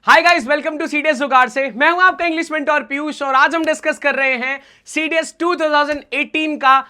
Hi guys, welcome to CDS Jugaad से। मैं हूं आपका इंग्लिश मेंटर पीयूष और आज हम डिस्कस कर रहे हैं सीडीएस 2018 का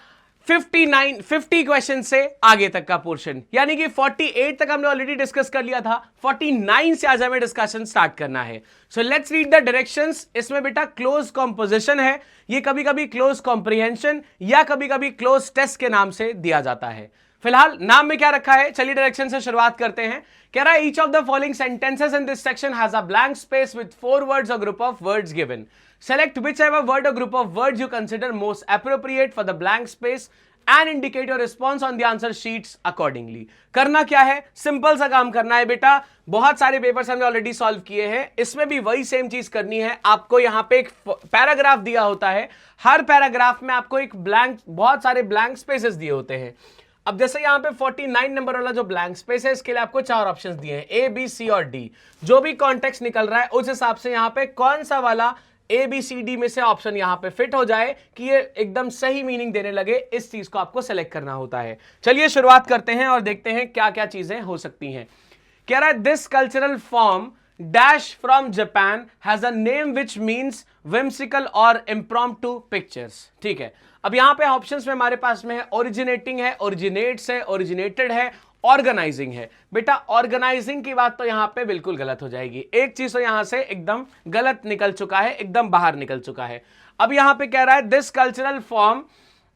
50 क्वेश्चन से आगे तक का पोर्शन, यानी कि 48 तक हमने ऑलरेडी डिस्कस कर लिया था। 49 से आज हमें डिस्कशन स्टार्ट करना है। So let's read the directions. इसमें बेटा क्लोज कॉम्पोजिशन है, ये कभी कभी क्लोज कॉम्प्रिहेंशन या कभी कभी क्लोज टेस्ट के नाम से दिया जाता है। फिलहाल नाम में क्या रखा है, चलिए डायरेक्शन से शुरुआत करते हैं। कह रहा है each of the following sentences in this section has a blank space with 4 words or group of words given. Select whichever word or group of words you consider most appropriate for the blank space and indicate your response on the answer sheets accordingly. करना क्या है, simple सा काम करना है बेटा। बहुत सारे पेपर्स हमने ऑलरेडी सॉल्व किए हैं, इसमें भी वही सेम चीज करनी है। आपको यहां पे एक पैराग्राफ दिया होता है, हर पैराग्राफ में आपको एक ब्लैंक, बहुत सारे ब्लैंक स्पेसेस दिए होते हैं। अब जैसे यहां पे 49 नंबर वाला जो ब्लैंक स्पेस है, इसके लिए आपको 4 ऑप्शंस दिए हैं, ए बी सी और डी। जो भी कॉन्टेक्स्ट निकल रहा है उस हिसाब से यहां पे कौन सा वाला ए बी सी डी में से ऑप्शन यहां पे फिट हो जाए कि ये एकदम सही मीनिंग देने लगे, इस चीज को आपको सेलेक्ट करना होता है। चलिए शुरुआत करते हैं और देखते हैं क्या क्या चीजें हो सकती हैं। कह रहा है this cultural form dash from Japan has a name which means whimsical और impromptu पिक्चर्स। ठीक है, अब यहां पे ऑप्शंस में हमारे पास में है ओरिजिनेटिंग है, ओरिजिनेट्स है, ओरिजिनेटेड है, ऑर्गेनाइजिंग है। बेटा ऑर्गेनाइजिंग की बात तो यहां पे बिल्कुल गलत हो जाएगी, एक चीज तो यहां से एकदम गलत निकल चुका है, एकदम बाहर निकल चुका है। अब यहां पे कह रहा है this cultural form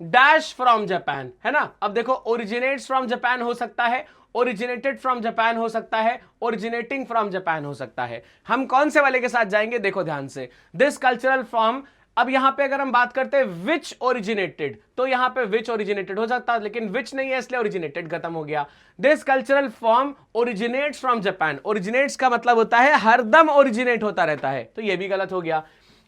dash from Japan, है ना। अब देखो ओरिजिनेट्स फ्रॉम जापान हो सकता है, ओरिजिनेटेड फ्रॉम जापान हो सकता है, ओरिजिनेटिंग फ्रॉम जापान हो सकता है। हम कौन से वाले के साथ जाएंगे, देखो ध्यान से, दिस कल्चरल फॉर्म। अब यहां पे अगर हम बात करते हैं विच ओरिजिनेटेड, तो यहां पे विच ओरिजिनेटेड हो जाता है, लेकिन विच नहीं है इसलिए ओरिजिनेटेड खत्म हो गया। This cultural form originates from Japan, originates का मतलब होता है हरदम ओरिजिनेट होता रहता है, तो यह भी गलत हो गया।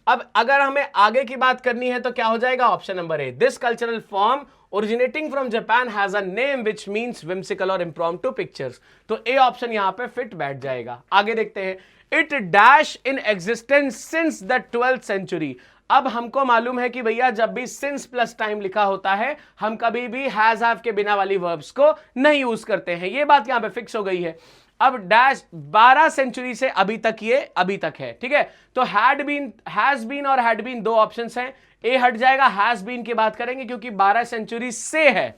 अब अगर हमें आगे की बात करनी है तो क्या हो जाएगा, option number A, this cultural form originating from Japan has a name which means whimsical or impromptu pictures। तो ए ऑप्शन यहां पे फिट बैठ जाएगा। आगे देखते हैं, it dash in existence since the 12th century। अब हमको मालूम है कि भैया जब भी since प्लस टाइम लिखा होता है, हम कभी भी has have के बिना वाली वर्ब्स को नहीं यूज करते हैं, ये बात यहां पे फिक्स हो गई है। अब डैश 12 सेंचुरी से अभी तक, ये अभी तक है, ठीक है। तो हैड बीन, हैज बीन और हैड बीन दो ऑप्शंस हैं, ए हट जाएगा, हैज बीन की बात करेंगे क्योंकि 12 सेंचुरी से है,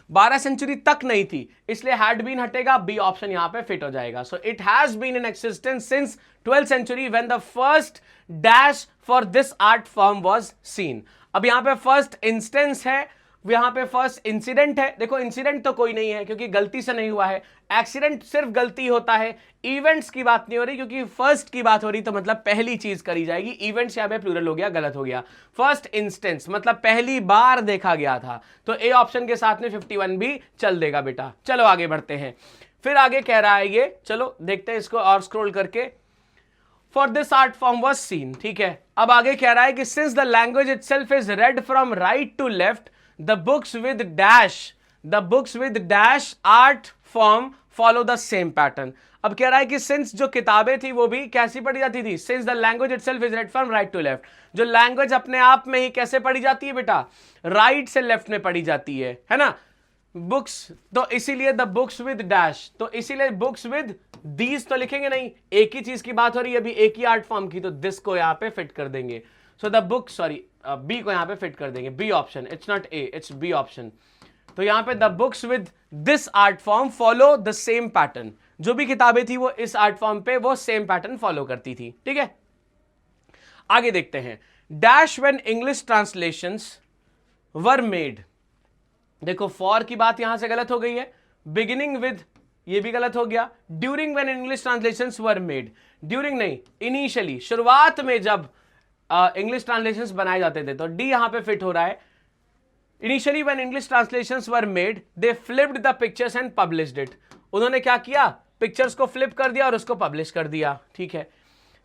12 सेंचुरी तक नहीं थी, इसलिए हैड बीन हटेगा, बी ऑप्शन यहां पे फिट हो जाएगा। So it has been in existence since 12th century when the first dash for this art form was seen. अब यहां पे फर्स्ट इंस्टेंस है, यहां पे फर्स्ट इंसिडेंट है। देखो इंसिडेंट तो कोई नहीं है क्योंकि गलती से नहीं हुआ है, एक्सीडेंट सिर्फ गलती होता है, इवेंट्स की बात नहीं हो रही क्योंकि फर्स्ट की बात हो रही, तो मतलब पहली चीज करी जाएगी। इवेंट्स यहां पे प्लूरल हो गया, गलत हो गया। फर्स्ट इंस्टेंस मतलब पहली बार देखा गया था, तो ए ऑप्शन के साथ में 51 भी चल देगा बेटा। चलो आगे बढ़ते हैं, फिर आगे कह रहा है ये, चलो देखते हैं इसको और स्क्रॉल करके। For this art form was seen, ठीक है। अब आगे कह रहा है कि since the language itself is read from right to left, the books with dash art form follow the same pattern। अब कह रहा है कि सिंस जो किताबें थी वो भी कैसी पढ़ी जाती थी, since the language itself is read from right to left. जो लैंग्वेज अपने आप में ही कैसे पढ़ी जाती है बेटा, राइट से लेफ्ट में पढ़ी जाती है ना। बुक्स, तो इसीलिए द बुक्स विद डैश, तो इसीलिए बुक्स विद दीज तो लिखेंगे नहीं, एक ही चीज की बात हो रही है अभी, एक ही आर्ट फॉर्म की, तो दिस को यहां पे फिट कर देंगे। So the book, sorry B को यहां पे फिट कर देंगे, B option, it's not A, it's B option. तो यहां पे the books with this art form follow the same pattern, जो भी किताबें थी वो इस आर्ट फॉर्म पे वो सेम पैटर्न फॉलो करती थी, ठीक है। आगे देखते हैं, dash when English translations were made. देखो फॉर की बात यहां से गलत हो गई है, बिगिनिंग विद ये भी गलत हो गया, during when English translations were made, during नहीं, इनिशियली, शुरुआत में जब इंग्लिश ट्रांसलेशंस बनाए जाते थे, तो डी यहां पे फिट हो रहा है। Initially when English translations were made they flipped the pictures and published it. उन्होंने क्या किया, पिक्चर्स को फ्लिप कर दिया और उसको पब्लिश कर दिया, ठीक है।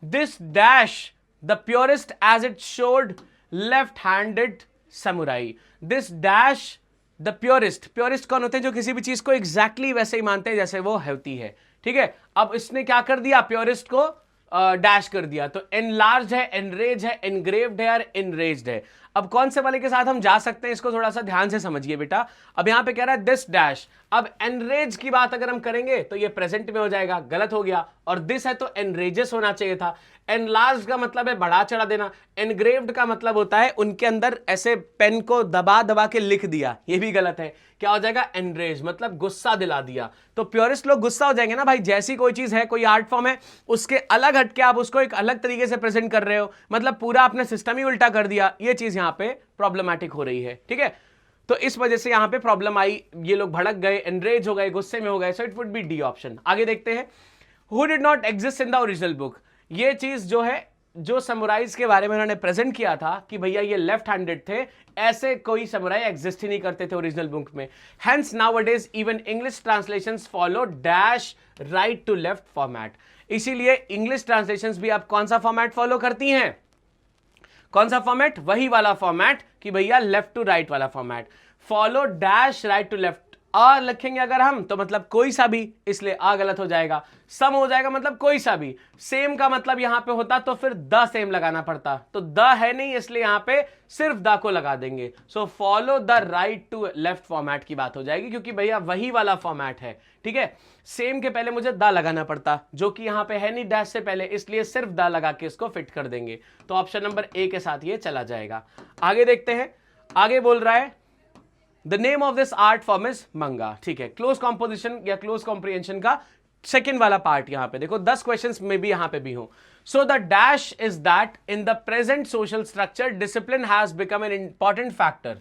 This dash the purest as it showed left handed samurai. This dash the purest, purest कौन होते हैं, जो किसी भी चीज को एग्जैक्टली वैसे ही मानते हैं जैसे वो होती है, ठीक है। अब इसने क्या कर दिया, प्योरेस्ट को डैश कर दिया, तो एनलार्ज है, एनरेज है, एनग्रेव्ड है और एनरेज्ड है। अब कौन से वाले के साथ हम जा सकते हैं, इसको थोड़ा सा ध्यान से समझिए बेटा। अब यहां पे कह रहा है दिस डैश, अब एनरेज की बात अगर हम करेंगे तो ये प्रेजेंट में हो जाएगा, गलत हो गया, और दिस है तो एनरेजेस होना चाहिए था। एनलार्ज का मतलब है बढ़ा चढ़ा देना, एनग्रेव्ड का मतलब होता है उनके अंदर ऐसे पेन को दबा दबा के लिख दिया, ये भी गलत है। क्या हो जाएगा? एनरेज मतलब गुस्सा दिला दिया। तो प्योरिस्ट लोग गुस्सा हो जाएंगे ना भाई, जैसी कोई चीज है, कोई आर्ट फॉर्म है, उसके अलग हटके आप उसको एक अलग तरीके से प्रेजेंट कर रहे हो, मतलब पूरा आपने सिस्टम ही उल्टा कर दिया, ये चीज यहां पे प्रॉब्लमैटिक हो रही है, ठीक है। तो इस वजह से यहां पे प्रॉब्लम आई, ये लोग भड़क गए, एनरेज हो गए, गुस्से में हो गए, so it would B D option. आगे देखते हैं, who did not exist in the original book. ये चीज जो है, जो समुराइज के बारे में उन्होंने प्रेजेंट किया था कि भैया ये लेफ्ट हैंडेड थे, ऐसे कोई समुराई एग्जिस्ट ही नहीं करते थे ओरिजिनल बुक में। Hence nowadays even English translations follow dash right to left format. इसीलिए इंग्लिश ट्रांसलेशंस भी आप कौन सा फॉर्मेट फॉलो करती हैं? कौन सा फॉर्मेट? वही वाला फॉर्मेट कि भैया लेफ्ट टू राइट वाला format. Follow dash right to left, आ लिखेंगे अगर हम तो मतलब कोई सा भी, इसलिए आ गलत हो जाएगा। सम हो जाएगा मतलब कोई सा भी। सेम का मतलब यहां पे होता तो फिर द सेम लगाना पड़ता, तो द है नहीं, इसलिए यहां पे सिर्फ द को लगा देंगे। So follow the right to left format की बात हो जाएगी, क्योंकि भैया वही वाला फॉर्मेट है, ठीक है। सेम के पहले मुझे द लगाना पड़ता, जो कि यहां पे है नहीं डैश से पहले, इसलिए सिर्फ द लगा के इसको फिट कर देंगे। तो ऑप्शन नंबर ए के साथ ये चला जाएगा। आगे देखते हैं, आगे बोल रहा है the name of this art form is मंगा, ठीक है। क्लोज कॉम्पोजिशन या क्लोज कॉम्प्रिहेंशन का सेकेंड वाला पार्ट यहां पे देखो, 10 क्वेश्चंस में भी यहां पे भी हो। So the dash is that in the present social structure discipline has become an important factor.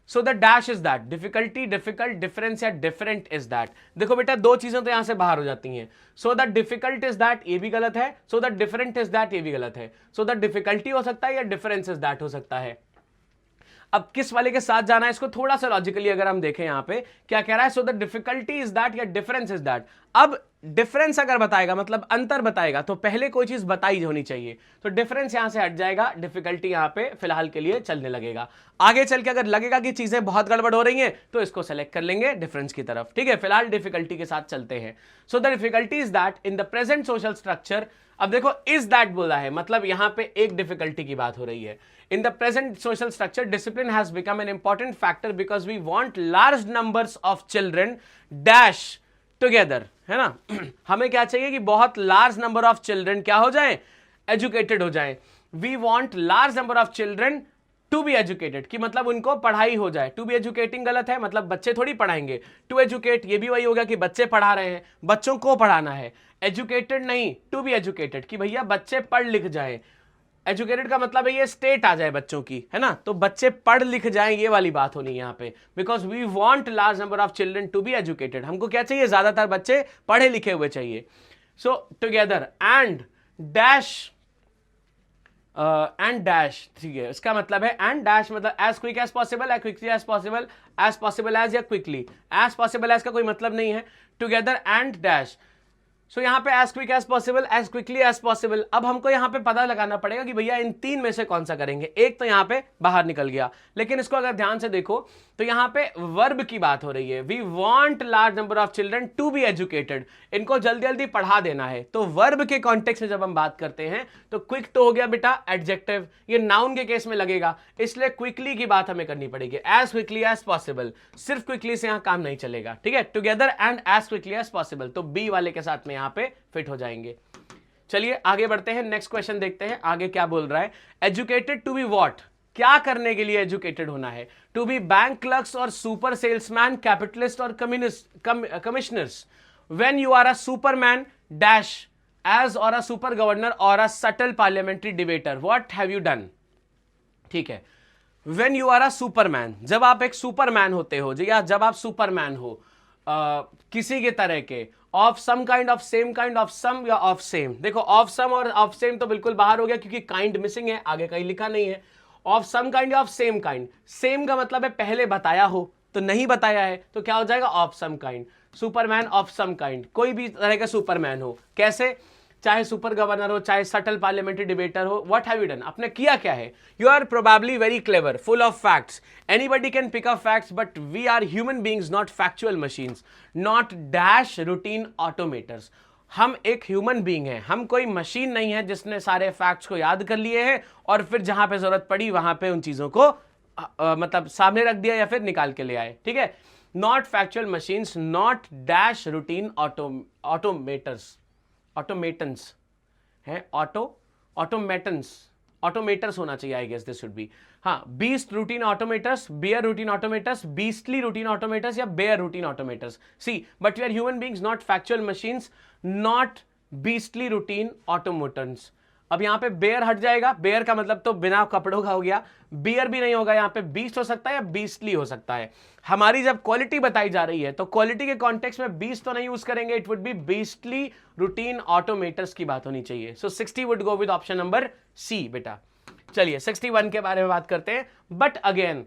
So the dash is that, difficulty, difficult, difference या डिफरेंट इज दैट। देखो बेटा दो चीजें तो यहां से बाहर हो जाती हैं। So the difficult is that, ये भी गलत है। So the different is that, ये भी गलत है। सो द डिफिकल्टी हो सकता है या डिफरेंस इज दैट हो सकता है। अब किस वाले के साथ जाना है, इसको थोड़ा सा लॉजिकली अगर हम देखें, यहां पे क्या कह रहा है? So the difficulty is that या डिफरेंस इज दैट। अब डिफरेंस अगर बताएगा मतलब अंतर बताएगा, तो पहले कोई चीज बताई होनी चाहिए, तो डिफरेंस यहां से हट जाएगा, डिफिकल्टी यहां पे फिलहाल के लिए चलने लगेगा। आगे चल के अगर लगेगा कि चीजें बहुत गड़बड़ हो रही हैं तो इसको सेलेक्ट कर लेंगे डिफरेंस की तरफ, ठीक है। फिलहाल डिफिकल्टी के साथ चलते हैं। So the difficulty is that in the present social structure. अब देखो इज दैट बोला है, मतलब यहां पे एक डिफिकल्टी की बात हो रही है। In the present social structure, discipline has become an important factor because we want large numbers of children dash together, है ना। हमें क्या चाहिए कि बहुत लार्ज नंबर ऑफ चिल्ड्रन क्या हो जाए? एजुकेटेड हो जाए। We want large number of children to be educated, कि मतलब उनको पढ़ाई हो जाए। टू बी एजुकेटिंग गलत है, मतलब बच्चे थोड़ी पढ़ाएंगे। टू एजुकेट ये भी वही हो गया कि बच्चे पढ़ा रहे हैं, बच्चों को पढ़ाना है। एजुकेटेड नहीं, टू बी एजुकेटेड, कि भैया बच्चे पढ़ लिख जाए। एजुकेटेड का मतलब है ये स्टेट आ जाए बच्चों की, है ना, तो बच्चे पढ़ लिख जाएं, ये वाली बात होनी है यहाँ पे। Because we want large number of children to be educated, हमको क्या चाहिए? ज्यादातर बच्चे पढ़े लिखे हुए चाहिए। So together and dash, and dash, ठीक है, इसका मतलब है एंड डैश मतलब as quick as possible, as quickly as possible as या क्विकली। एज पॉसिबल एज का कोई मतलब नहीं है, टुगेदर एंड डैश। सो यहां पे as quick as possible, as quickly as possible. अब हमको यहां पे पता लगाना पड़ेगा कि भैया इन तीन में से कौन सा करेंगे। एक तो यहां पे बाहर निकल गया, लेकिन इसको अगर ध्यान से देखो तो यहां पे वर्ब की बात हो रही है। We want large number of children to be educated, इनको जल्दी जल्दी पढ़ा देना है। तो वर्ब के कॉन्टेक्स्ट में जब हम बात करते हैं तो क्विक तो हो गया बेटा एडजेक्टिव, ये नाउन के केस में लगेगा, इसलिए क्विकली की बात हमें करनी पड़ेगी। एज क्विकली एज पॉसिबल, सिर्फ क्विकली से यहां काम नहीं चलेगा, ठीक है। Together and as quickly as possible, तो बी वाले के साथ में यहां पे फिट हो जाएंगे। चलिए आगे बढ़ते हैं, नेक्स्ट क्वेश्चन देखते हैं आगे क्या बोल रहा है। एजुकेटेड टू बी व्हाट, क्या करने के लिए एजुकेटेड होना है? टू बी बैंक क्लर्क्स और सुपर सेल्समैन, कैपिटलिस्ट और commissioners. When you are a superman dash age or a super governor or a subtle parliamentary debater, what have you done, ठीक है। When you are a superman, जब आप एक Superman होते हो, या जब आप सुपरमैन हो किसी के तरह के, of some kind, of same kind, of some या ऑफ सेम। देखो ऑफ सम और ऑफ सेम तो बिल्कुल बाहर हो गया क्योंकि काइंड मिसिंग है, आगे कहीं लिखा नहीं है। ऑफ सम काइंड या ऑफ सेम काइंड, सेम का मतलब है पहले बताया हो, तो नहीं बताया है तो क्या हो जाएगा? Of some kind. Superman of some kind, कोई भी तरह का सुपरमैन हो, कैसे? चाहे सुपर गवर्नर हो, चाहे सटल पार्लियामेंट्री डिबेटर हो। व्हाट हैव यू डन, आपने किया क्या है? You are probably very clever, full of facts, anybody can pick up facts, but we are human beings, not factual machines, not dash routine automators. हम एक human being है, हम कोई machine नहीं है जिसने सारे फैक्ट्स को याद कर लिए हैं और फिर जहां पे जरूरत पड़ी वहां पे उन चीजों को मतलब सामने रख दिया या फिर निकाल के ले आए, ठीक है। Not factual machines, not dash routine automatons है, ऑटोमेटर्स होना चाहिए, I guess this should be. हाँ, beast routine automators, bare routine automators, beastly routine automators या bare routine automators. See but we are human beings, not factual machines, not beastly routine automatons. अब यहां पे bear हट जाएगा, bear का मतलब तो बिना कपड़ों का हो गया, बियर भी नहीं होगा, यहां पे बीस्ट हो सकता है या बीस्टली हो सकता है। हमारी जब क्वालिटी बताई जा रही है तो क्वालिटी के कॉन्टेक्स्ट में बीस्ट तो नहीं यूज करेंगे, it would be beastly routine automators की बात होनी चाहिए। So 60 would go with option number C बेटा। चलिए 61 के बारे में बात करते हैं। But again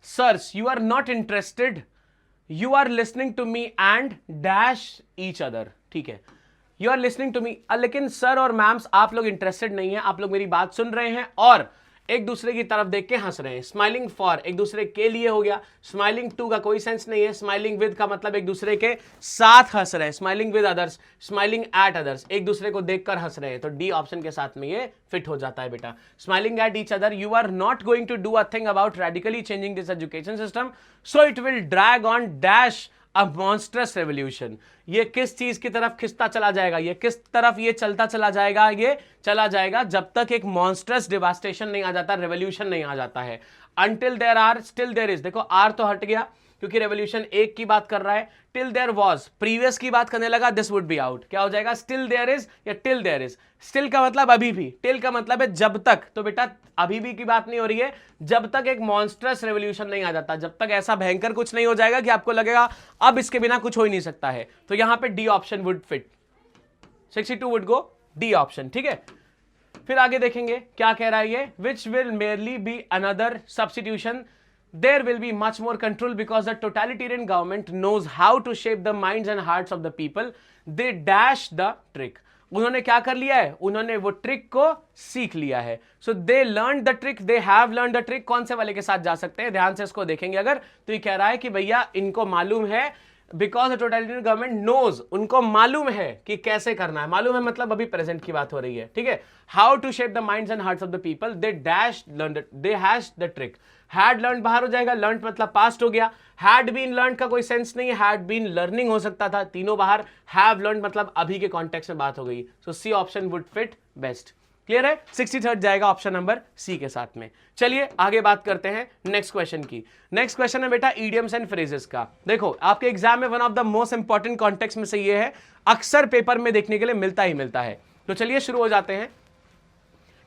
sirs you are not interested, you are listening to me and dash each other. ठीक है, you are listening to me, लेकिन सर और मैम्स आप लोग इंटरेस्टेड नहीं है, आप लोग मेरी बात सुन रहे हैं और एक दूसरे की तरफ देख के हंस रहे हैं। स्माइलिंग फॉर एक दूसरे के लिए हो गया, स्माइलिंग टू का कोई सेंस नहीं है, स्माइलिंग विद का मतलब एक दूसरे के साथ हंस रहे हैं, smiling with others, smiling at others, एक दूसरे को देखकर हंस रहे हैं, तो डी ऑप्शन के साथ में ये फिट हो जाता है बेटा। Smiling at each other, you are not going to do a thing about radically changing this education system, so it will drag on dash a monstrous revolution. ये किस चीज की तरफ खिंचता चला जाएगा, ये किस तरफ ये चलता चला जाएगा, ये चला जाएगा जब तक एक मॉन्स्ट्रस डिवास्टेशन नहीं आ जाता, रेवोल्यूशन नहीं आ जाता है। Until there are still there is, देखो आर तो हट गया क्योंकि रेवोल्यूशन एक की बात कर रहा है, टिल देयर वाज प्रीवियस की बात करने लगा, दिस वुड बी आउट। क्या हो जाएगा, स्टिल देयर इज या टिल देयर इज। स्टिल का मतलब अभी भी, टिल का मतलब है जब तक, तो बेटा अभी भी की बात नहीं हो रही है, जब तक एक मॉन्स्ट्रस रेवोल्यूशन नहीं आ जाता, जब तक ऐसा भयंकर कुछ नहीं हो जाएगा कि आपको लगेगा अब इसके बिना कुछ हो ही नहीं सकता है, तो यहां पे D option would fit. 62 would go D option. ठीक है, फिर आगे देखेंगे क्या कह रहा है ये, which will merely be another substitution, there will be much more control because the totalitarian government knows how to shape the minds and hearts of the people, they dash the trick। उन्होंने क्या कर लिया है, उन्होंने वो trick को सीख लिया है, so they learn the trick, they have learn the trick. कौन से वाले के साथ जा सकते हैं, ध्यान से इसको देखेंगे अगर, तो ये कह रहा है कि भैया इनको मालूम है, because the totalitarian government knows, उनको मालूम है कि कैसे करना है, मालूम है मतलब अभी प्रेजेंट की बात हो रही है। ठीक है, how to shape the minds and hearts of the people, they dash learn, they has the trick. Had learn बाहर हो जाएगा, लर्न मतलब पास्ट हो गया, हैड बीन लर्न का कोई सेंस नहीं है, हैड बीन लर्निंग हो सकता था, तीनों बाहर, हैव लर्न मतलब अभी के कॉन्टेक्स्ट में बात हो गई, so C option would fit best. Clear है, 63 जाएगा ऑप्शन नंबर सी के साथ में। चलिए आगे बात करते हैं नेक्स्ट क्वेश्चन की। नेक्स्ट क्वेश्चन है बेटा इडियम्स एंड फ्रेजेस का। देखो आपके एग्जाम में one of the most important context में से ये है, अक्सर पेपर में देखने के लिए मिलता ही मिलता है। तो चलिए शुरू हो जाते हैं,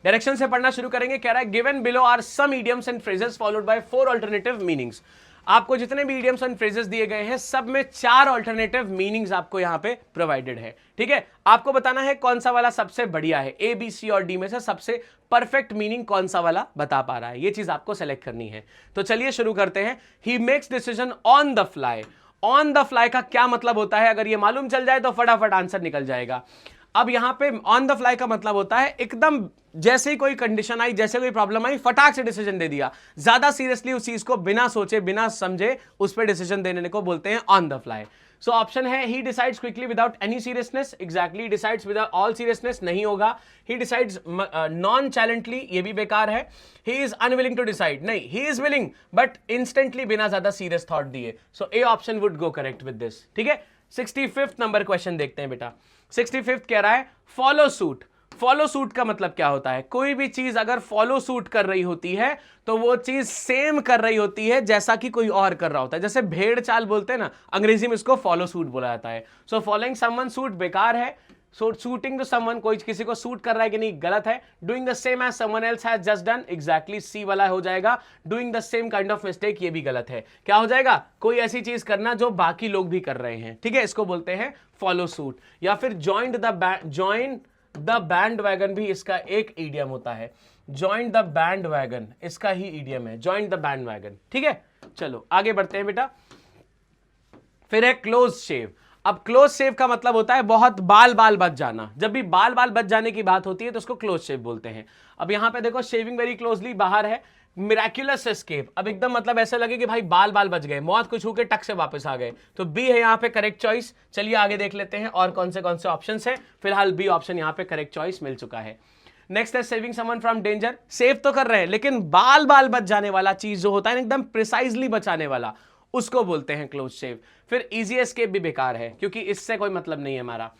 डायरेक्शन से पढ़ना शुरू करेंगे। कह रहा है given below are some idioms and phrases followed by 4 alternative meanings. आपको जितने भी इडियम्स एंड फ्रेजेस दिए गए हैं सब में 4 अल्टरनेटिव मीनिंग्स आपको यहां पे प्रोवाइडेड है। ठीक है, आपको बताना है कौन सा वाला सबसे बढ़िया है, ए बी सी और डी में से सबसे परफेक्ट मीनिंग कौन सा वाला बता पा रहा है, ये चीज आपको सेलेक्ट करनी है। तो चलिए शुरू करते हैं। He makes decision on the fly. On the fly का क्या मतलब होता है, अगर ये मालूम चल जाए तो फटाफट आंसर निकल जाएगा। अब यहां पे ऑन द फ्लाई का मतलब होता है एकदम जैसे ही कोई कंडीशन आई, जैसे कोई प्रॉब्लम आई, फटाक से डिसीजन दे दिया, ज्यादा सीरियसली उस चीज को बिना सोचे बिना समझे उस पर डिसीजन देने को बोलते हैं on the fly. So option है he decides quickly without any seriousness, exactly decides without all seriousness नहीं होगा। ही डिसाइड्स नॉन चैलेंटली, ये भी बेकार है। He is unwilling to decide, नहीं he is willing but instantly बिना ज्यादा सीरियस थॉट दिए। So A option would go correct with this. ठीक है, 65th नंबर क्वेश्चन देखते हैं बेटा। 65th कह रहा है फॉलो सूट। फॉलो सूट का मतलब क्या होता है, कोई भी चीज अगर फॉलो सूट कर रही होती है तो वो चीज सेम कर रही होती है जैसा कि कोई और कर रहा होता है। जैसे भेड़ चाल बोलते हैं ना, अंग्रेजी में इसको फॉलो सूट बोला जाता है। सो फॉलोइंग समवन सूट बेकार है, सो सूटिंग टू समवन, कोई किसी को सूट कर रहा है कि नहीं, गलत है। Doing the same as someone else has just done, exactly C वाला हो जाएगा। Doing the same kind of mistake, ये भी गलत है। क्या हो जाएगा, कोई ऐसी चीज करना जो बाकी लोग भी कर रहे हैं। ठीक है, इसको बोलते हैं फॉलो सूट। या फिर जॉइन द बैंड वैगन भी इसका एक ईडियम होता है। जॉइन द बैंड वैगन इसका ही ईडियम है, जॉइन द बैंड वैगन। ठीक है, चलो आगे बढ़ते हैं बेटा। फिर है क्लोज शेव। अब क्लोज शेव का मतलब होता है बहुत बाल बच जाना। जब भी बाल बच जाने की बात होती है तो उसको क्लोज शेव बोलते हैं। अब यहां पे देखो शेविंग वेरी क्लोजली बाहर है, मिराक्युलस एस्केप, अब एकदम मतलब ऐसा लगे कि भाई बाल बच गए, मौत को छू के टक से वापस आ गए, तो बी है यहाँ पे करेक्ट चॉइस। चलिए आगे देख लेते हैं और कौन से ऑप्शन है। फिलहाल बी ऑप्शन यहाँ पे करेक्ट चॉइस मिल चुका है। नेक्स्ट है saving someone from danger. Save तो कर रहे हैं लेकिन बाल बच जाने वाला चीज जो होता है एकदम प्रिसाइजली बचाने वाला, उसको बोलते हैं क्लोज शेव। फिर इजी एस्केप भी बेकार है क्योंकि इससे कोई मतलब नहीं है हमारा।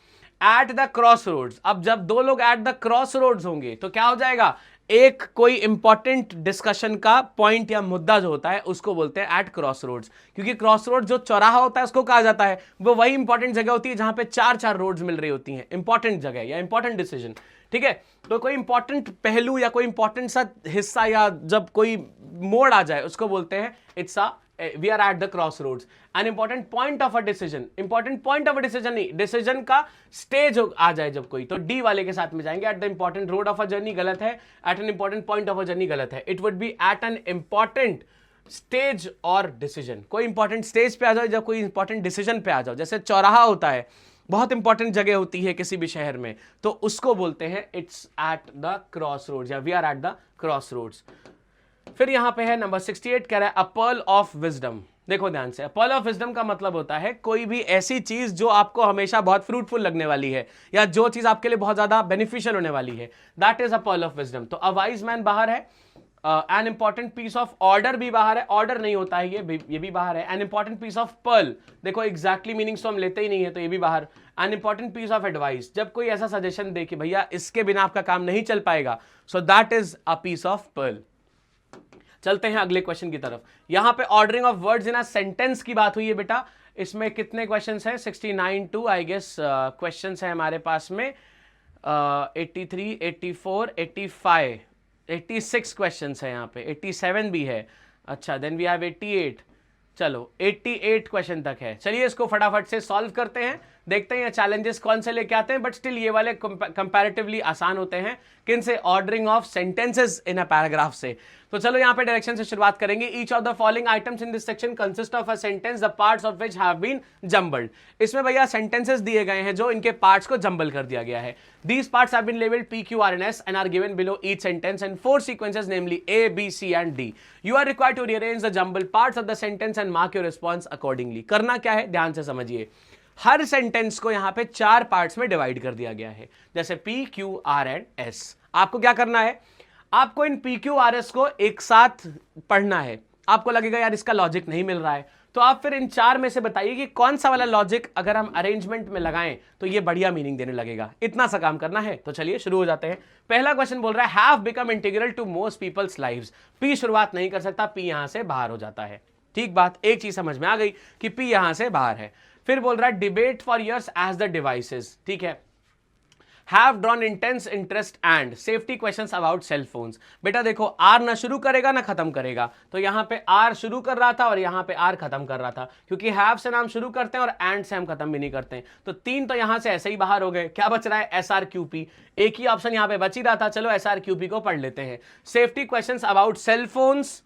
एट द क्रॉस रोड्स, अब जब दो लोग एट द क्रॉस रोड्स होंगे तो क्या हो जाएगा, एक कोई इंपॉर्टेंट डिस्कशन का पॉइंट या मुद्दा जो होता है उसको बोलते हैं एट क्रॉस रोड्स, क्योंकि क्रॉस रोड जो चौराहा होता है उसको कहा जाता है, वो वही इंपॉर्टेंट जगह होती है जहां पे चार चार रोड्स मिल रही होती हैं, इंपॉर्टेंट जगह या इंपॉर्टेंट डिसीजन, ठीक है। तो कोई इंपॉर्टेंट पहलू या कोई इंपॉर्टेंट सा हिस्सा या जब कोई मोड़ आ जाए उसको बोलते हैं it's a we are at the cross roads. An important point of a decision, important point of a decision नहीं, डिसीजन का स्टेज आ जाए जब कोई, तो डी वाले के साथ में जाएंगे। At the important road of a journey गलत है, at an important point of a journey गलत है, it would be at an important stage or decision. कोई इंपॉर्टेंट स्टेज पे आ जाओ, जब कोई इंपॉर्टेंट डिसीजन पे आ जाओ, जैसे चौराहा होता है, बहुत इंपॉर्टेंट जगह होती है किसी भी शहर में, तो उसको बोलते हैं it's at the cross roads या we are at the cross roads. फिर यहां पे है नंबर 68, कह रहा है अ पर्ल ऑफ विजडम। देखो ध्यान से, पर्ल ऑफ विजडम का मतलब होता है कोई भी ऐसी चीज जो आपको हमेशा बहुत फ्रूटफुल लगने वाली है या जो चीज आपके लिए बहुत ज्यादा बेनिफिशियल होने वाली है, that is a pearl of wisdom. तो अ वाइज मैन बाहर है, an important piece of order भी बाहर है, ऑर्डर नहीं होता है ये भी बाहर है। An important piece of pearl, देखो एग्जैक्टली मीनिंग्स तो हम लेते ही नहीं है तो ये भी बाहर। An important piece of advice, जब कोई ऐसा सजेशन दे कि भैया इसके बिना आपका काम नहीं चल पाएगा, so that is a piece of pearl. चलते हैं अगले क्वेश्चन की तरफ। यहां पे ordering of words in a sentence की बात हुई है बेटा। इसमें कितने क्वेश्चंस हैं, 69 टू आई गेस क्वेश्चंस हैं हमारे पास में, 83, 84, 85, 86 क्वेश्चंस हैं यहाँ पे, 87 भी है। अच्छा, देन वी हैव 88, चलो 88 क्वेश्चन तक है। चलिए इसको फटाफट से सॉल्व करते हैं, देखते हैं चैलेंजेस कौन से लेके आते हैं, बट स्टिल ये वाले कंपैरेटिवली आसान होते हैं। किन से, ordering of sentences in a paragraph से। तो चलो यहाँ पे डायरेक्शन से शुरुआत करेंगे। Each of the following items in this section consist of a sentence the parts of which have been jumbled. इसमें भैया सेंटेंसेस दिए गए हैं जो इनके पार्ट्स को जंबल कर दिया गया है। These parts have been labelled P, Q, R and S and are given below each sentence in 4 sequences namely A, B, C and D. You are required to rearrange the jumbled parts of the sentence and mark your response accordingly. करना क्या है, ध्यान से समझिए। हर sentence को यहां पे 4 parts में डिवाइड कर दिया गया है, जैसे P, Q, R and S। आपको क्या करना है, आपको इन P, Q, R, S को एक साथ पढ़ना है। आपको लगेगा यार इसका लॉजिक नहीं मिल रहा है, तो आप फिर इन 4 में से बताइए कि कौन सा वाला लॉजिक अगर हम अरेंजमेंट में लगाएं तो ये बढ़िया मीनिंग देने लगेगा। इतना सा काम करना है। तो चलिए शुरू हो जाते हैं। पहला क्वेश्चन बोल रहा है have become integral to most people's lives. P शुरुआत नहीं कर सकता, P यहां से बाहर हो जाता है। ठीक बात, एक चीज समझ में आ गई कि P यहां से बाहर है। फिर बोल रहा है debate for years as the devices, ठीक है। Have drawn intense interest and safety questions about cell phones. बेटा देखो, आर ना शुरू करेगा ना खत्म करेगा, तो यहां पे आर शुरू कर रहा था और यहां पे आर खत्म कर रहा था, क्योंकि हैव से नाम शुरू करते हैं और एंड से हम खत्म भी नहीं करते हैं। तो 3 तो यहां से ऐसे ही बाहर हो गए। क्या बच रहा है, SRQP। एक ही ऑप्शन यहां पे बच ही रहा था, चलो SRQP को पढ़ लेते हैं। Safety questions about cell phones,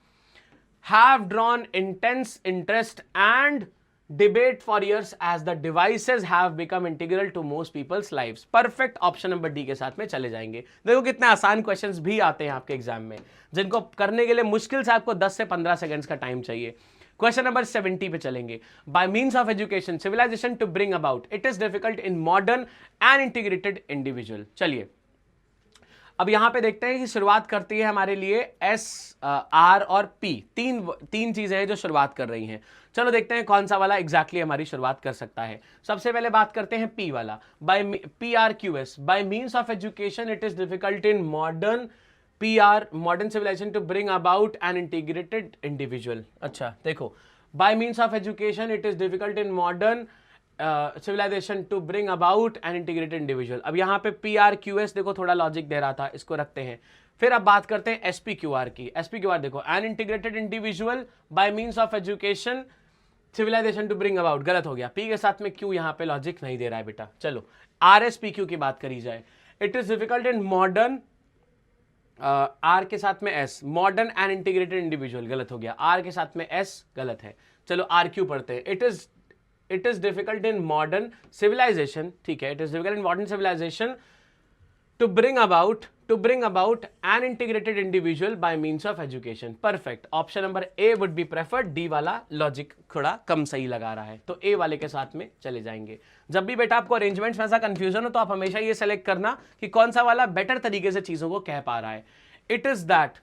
have drawn intense interest and debate for years as the devices have become integral to most people's lives। Perfect, option number D के साथ में चले जाएंगे। देखो कितने आसान क्वेश्चंस भी आते हैं आपके एग्जाम में, जिनको करने के लिए मुश्किल से आपको 10 से 15 सेकंड्स का टाइम चाहिए। क्वेश्चन नंबर 70 पे चलेंगे। By means of education civilization to bring about it is difficult in modern and integrated individual. चलिए अब यहां पे देखते हैं कि शुरुआत करती है हमारे लिए S, R और P। तीन चीजें हैं जो शुरुआत कर रही हैं। चलो देखते हैं कौन सा वाला एग्जैक्टली हमारी शुरुआत कर सकता है। सबसे पहले बात करते हैं P वाला। By PRQS, by means of education it is difficult in modern modern civilization to bring about an integrated individual. अच्छा देखो, by means of education it is difficult in modern civilization to bring about an integrated individual. अब यहाँ पे PRQS देखो थोड़ा logic दे रहा था, इसको रखते हैं। फिर अब बात करते हैं SPQR की। SPQR देखो, an integrated individual by means of education civilization to bring about, गलत हो गया। P के साथ में Q यहाँ पे लॉजिक नहीं दे रहा है बेटा। चलो RSPQ की बात करी जाए। It is difficult in modern, R के साथ में S, modern and integrated individual, गलत हो गया। R के साथ में S, गलत है। चलो RQ पढ़ते हैं। It is difficult in modern civilization, ठीक है, it is difficult in modern civilization to bring about an integrated individual by means of education. Perfect, option number A would be preferred. D वाला logic थोड़ा कम सही लगा रहा है, तो ए वाले के साथ में चले जाएंगे। जब भी बेटा आपको अरेंजमेंट्स में ऐसा कंफ्यूजन हो तो आप हमेशा ये सेलेक्ट करना कि कौन सा वाला बेटर तरीके से चीजों को कह पा रहा है। It is that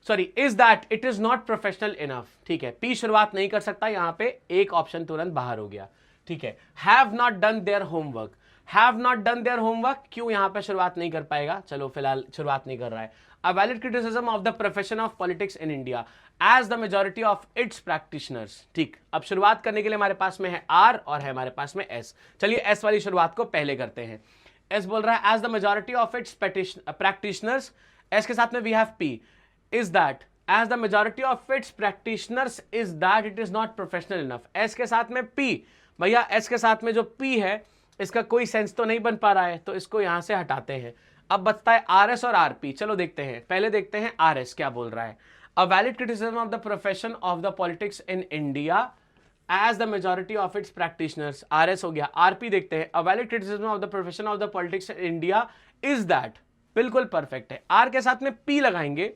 sorry, is that it is not professional enough, ठीक है, पी शुरुआत नहीं कर सकता, यहां पे एक ऑप्शन तुरंत बाहर हो गया, ठीक है। Have not done their homework, have not done their homework, क्यों यहां पे शुरुआत नहीं कर पाएगा, चलो फिलहाल शुरुआत नहीं कर रहा है। A valid criticism of the profession of politics in India as the majority of its practitioners, ठीक। अब शुरुआत करने के लिए हमारे पास में है आर और है हमारे पास में एस, चलिए एस वाली शुरुआत को पहले करते हैं। एस बोल रहा है as the majority of its practitioners, S के साथ में we have P, is that as the majority of its practitioners is that it is not professional enough, s के साथ में p, भैया s के साथ में जो p है इसका कोई सेंस तो नहीं बन पा रहा है, तो इसको यहां से हटाते हैं। अब बचता है rs और rp, चलो देखते हैं, पहले देखते हैं rs क्या बोल रहा है। A valid criticism of the profession of the politics in India as the majority of its practitioners, rs हो गया। rp देखते हैं, a valid criticism of the profession of the politics in India is that, बिल्कुल perfect है, r के साथ में p लगाएंगे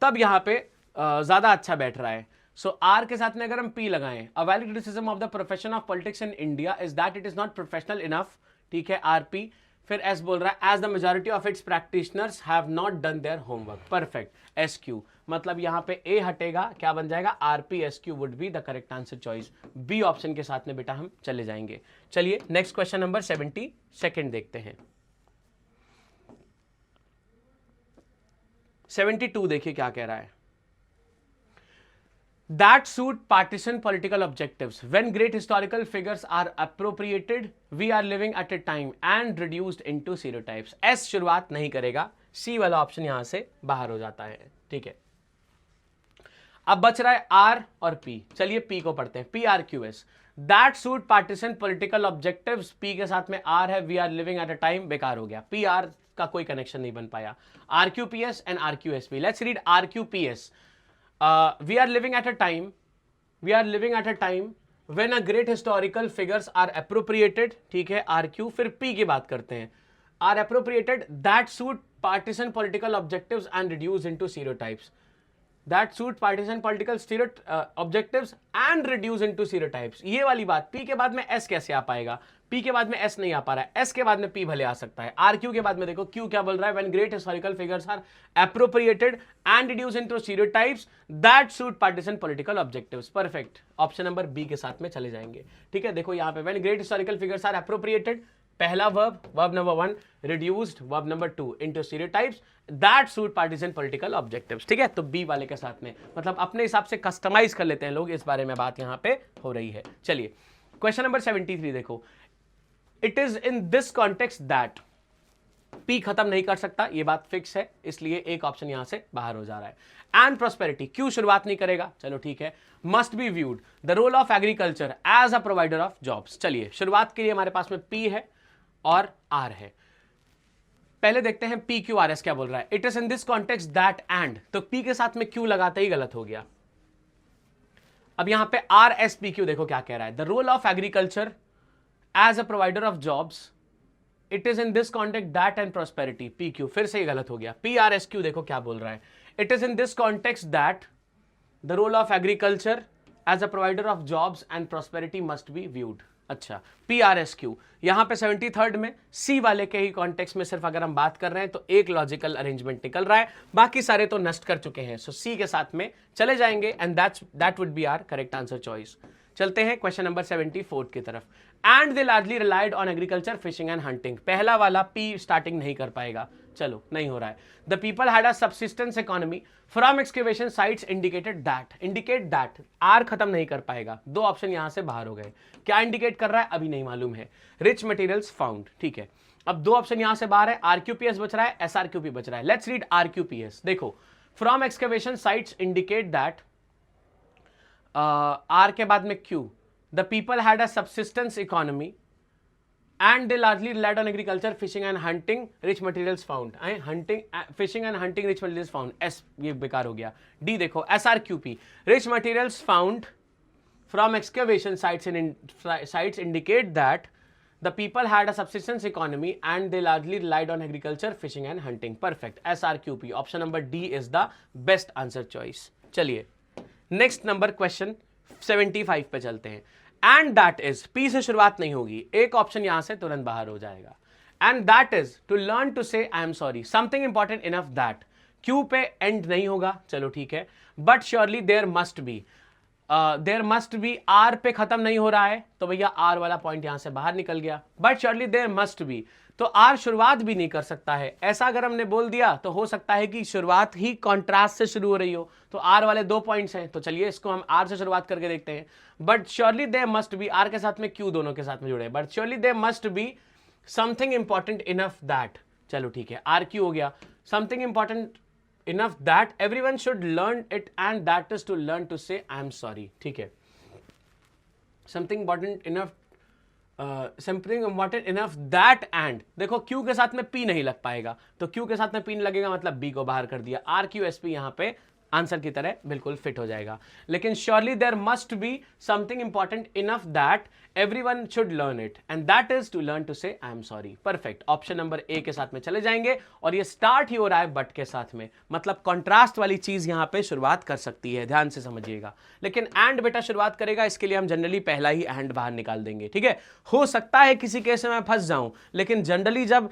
तब यहां पे ज्यादा अच्छा बैठ रहा है। सो आर के साथ में अगर हम पी लगाएं, a valid criticism of the profession of politics in India is that it is not professional enough, ठीक है, आर पी। फिर एस बोल रहा है as the majority of its practitioners have not done their homework, perfect, S Q, मतलब यहां पे A हटेगा, क्या बन जाएगा, R P S Q would be the correct answer choice, B option के साथ में बेटा हम चले जाएंगे। चलिए नेक्स्ट क्वेश्चन नंबर 72 देखते हैं। 72 देखिए क्या कह रहा है। That suit partisan political objectives when great historical figures are appropriated, we are living at a time and reduced into stereotypes। S शुरुआत नहीं करेगा, C वाला ऑप्शन यहां से बाहर हो जाता है, ठीक है। अब बच रहा है R और P, चलिए P को पढ़ते हैं, PRQS, That suit partisan political objectives, P के साथ में R है, we are living at a time, बेकार हो गया, PR का कोई कनेक्शन नहीं बन पाया। RQPS and RQSP, let's read RQPS। We are living at a time when a great historical figures are appropriated, ठीक है, RQ। फिर P की बात करते हैं, are appropriated that suit partisan political objectives and reduce into stereotypes, that suit partisan political objectives and reduce into stereotypes। ये वाली बात, P के बाद में S कैसे आ पाएगा, P के बाद में S नहीं आ पा रहा है, S के बाद में P भले आ सकता है, RQ के बाद में देखो Q क्या बोल रहा है, when great historical figures are appropriated and reduce into stereotypes that suit partisan political objectives, perfect, option number B के साथ में चले जाएंगे, ठीक है। देखो यहाँ पे when great historical figures are appropriated, पहला verb number 1, reduced verb number 2 into stereotypes that suit partisan political objectives, ठीक है। तो B वाले के साथ में, मतलब अपने हिसाब से कस्टमाइज कर लेते हैं लोग, इस बारे में बात यहां पे हो रही है। चलिए क्वेश्चन नंबर 73 देखो, it is in this context that, P खत्म नहीं कर सकता, ये बात फिक्स है, इसलिए एक ऑप्शन यहां से बाहर हो जा रहा है। एंड प्रोस्पेरिटी, क्यों शुरुआत नहीं करेगा, चलो ठीक है। Must be viewed the role of agriculture as a provider of jobs, चलिए शुरुआत के लिए हमारे पास में P है और R है। पहले देखते हैं PQRS क्या बोल रहा है, it is in this context that and, तो P के साथ में Q लगाते ही गलत हो गया। अब यहां पे RSPQ देखो क्या कह रहा है, the role of agriculture as a provider of jobs, it is in this context that and prosperity, PQ फिर से ही गलत हो गया। PRSQ देखो क्या बोल रहा है, it is in this context that the role of agriculture as a provider of jobs and prosperity must be viewed, अच्छा। PRSQ यहां पे 73rd में C वाले के ही कॉन्टेक्स्ट में सिर्फ अगर हम बात कर रहे हैं तो एक लॉजिकल अरेंजमेंट निकल रहा है, बाकी सारे तो नष्ट कर चुके हैं, सो C के साथ में चले जाएंगे and that would be our correct answer choice. चलते हैं क्वेश्चन नंबर 74 की तरफ। And they largely relied on agriculture, fishing and hunting, पहला वाला P स्टार्टिंग नहीं कर पाएगा, चलो नहीं हो रहा है। The people had a subsistence economy from excavation sites indicate that, R खत्म नहीं कर पाएगा, दो ऑप्शन यहां से बाहर हो गए। क्या इंडिकेट कर रहा है अभी नहीं मालूम है, रिच मटेरियल्स फाउंड, ठीक है। अब दो ऑप्शन यहां से बाहर है, RQPS बच रहा है, SRQP बच रहा है। लेट्स रीड RQPS, देखो from excavation sites indicate that, R के बाद में Q, the people had a subsistence economy and they largely relied on agriculture, fishing and hunting, rich materials found, fishing and hunting, rich materials found, S ये बेकार हो गया। D देखो SRQP, rich materials found from excavation sites indicate that the people had a subsistence economy and they largely relied on agriculture, fishing and hunting, perfect, SRQP, option number D is the best answer choice। चलिए next number question 75 पे चलते हैं। And that is, P से शुरुआत नहीं होगी, एक option यहां से तुरंत बाहर हो जाएगा। And that is to learn to say I am sorry, something important enough that, Q पे एंड नहीं होगा, चलो ठीक है, but surely there must be R पे खत्म नहीं हो रहा है, तो भैया आर वाला पॉइंट यहां से बाहर निकल गया, but surely there must be, तो आर शुरुआत भी नहीं कर सकता है। ऐसा अगर हमने बोल दिया तो हो सकता है कि शुरुआत ही कॉन्ट्रास्ट से शुरू हो रही हो, तो आर वाले 2 पॉइंट्स हैं, तो चलिए इसको हम आर से शुरुआत करके देखते हैं। But surely there must be, R के साथ में क्यू दोनों के साथ में जुड़े, but surely there must be something important enough that, चलो ठीक है, आर क्यू हो गया, something important enough that everyone should learn it, and that is to learn to say I am sorry, ठीक है, something important enough that, and देखो Q के साथ में P नहीं लग पाएगा, तो Q के साथ में P नहीं लगेगा, मतलब B को बाहर कर दिया, RQSP यहां पे आंसर की तरह बिल्कुल फिट हो जाएगा। लेकिन surely there must be something important enough that everyone should learn it, and that is to learn to say I am sorry. Perfect, option number A के साथ में चले जाएंगे, और ये स्टार्ट ही हो रहा है बट के साथ में, मतलब कॉन्ट्रास्ट वाली चीज यहां पे शुरुआत कर सकती है, ध्यान से समझिएगा। लेकिन एंड बेटा शुरुआत करेगा, इसके लिए हम जनरली पहला ही एंड बाहर निकाल देंगे, ठीक है। हो सकता है किसी केस में मैं फंस जाऊं, लेकिन जनरली जब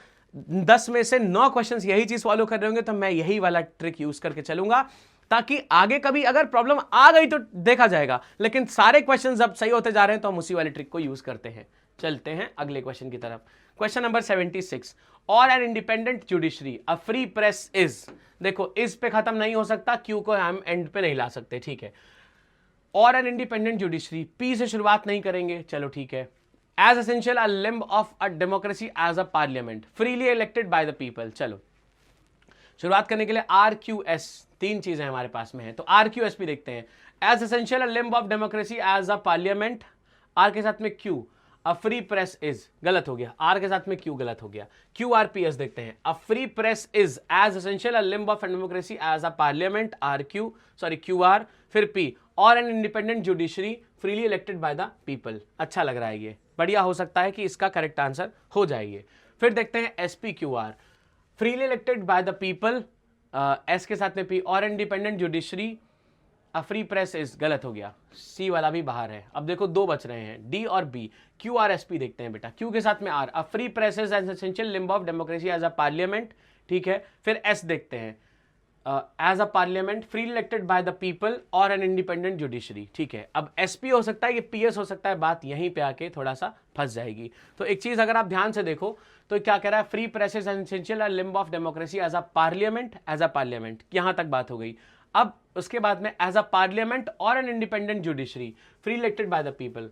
10 में से 9 क्वेश्चंस यही चीज फॉलो कर रहे होंगे तो मैं यही वाला ट्रिक यूज करके चलूंगा, ताकि आगे कभी अगर प्रॉब्लम आ गई तो देखा जाएगा, लेकिन सारे क्वेश्चन जब सही होते जा रहे हैं तो हम उसी वाले ट्रिक को यूज करते हैं। चलते हैं अगले क्वेश्चन की तरफ। क्वेश्चन नंबर 76, और an independent judiciary a free press is, देखो इस पे खत्म नहीं हो सकता, क्यू को हम एंड पे नहीं ला सकते, ठीक है। और एन इंडिपेंडेंट जुडिशरी, पी से शुरुआत नहीं करेंगे, चलो ठीक है। As essential a limb of a democracy as a parliament freely elected by the people, चलो शुरुआत करने के लिए आर क्यू एस, 3 चीजें हमारे पास में है, तो आर क्यू एस भी देखते हैं। As essential limb of democracy as a parliament, R के साथ में Q, a free press is, गलत हो गया, आर के साथ में क्यू गलत हो गया, क्यू आर पी एस देखते हैं। A free press is as essential limb of democracy as a parliament, R Q, sorry Q R, फिर पी, और an independent judiciary freely elected by the people. अच्छा लग रहा है, ये बढ़िया, हो सकता है कि इसका करेक्ट आंसर हो जाएगी। फिर देखते हैं S P Q R, freely elected by the people, S के साथ में पी, और independent judiciary a free press is, गलत हो गया, सी वाला भी बाहर है। अब देखो 2 बच रहे हैं, डी और B. Q R S P देखते हैं बेटा, क्यू के साथ में R, a free press is an essential limb of democracy as a parliament, ठीक है। फिर एस देखते हैं, as a parliament free elected by the people और एन इंडिपेंडेंट जुडिशरी, ठीक है। अब एसपी हो सकता है, ये पीएस हो सकता है, बात यहीं पे आके थोड़ा सा फंस जाएगी। तो एक चीज अगर आप ध्यान से देखो तो क्या कह रहा है, free press is an essential limb of democracy as a parliament, यहां तक बात हो गई। अब उसके बाद में एज अ पार्लियामेंट और an independent judiciary free elected by the people,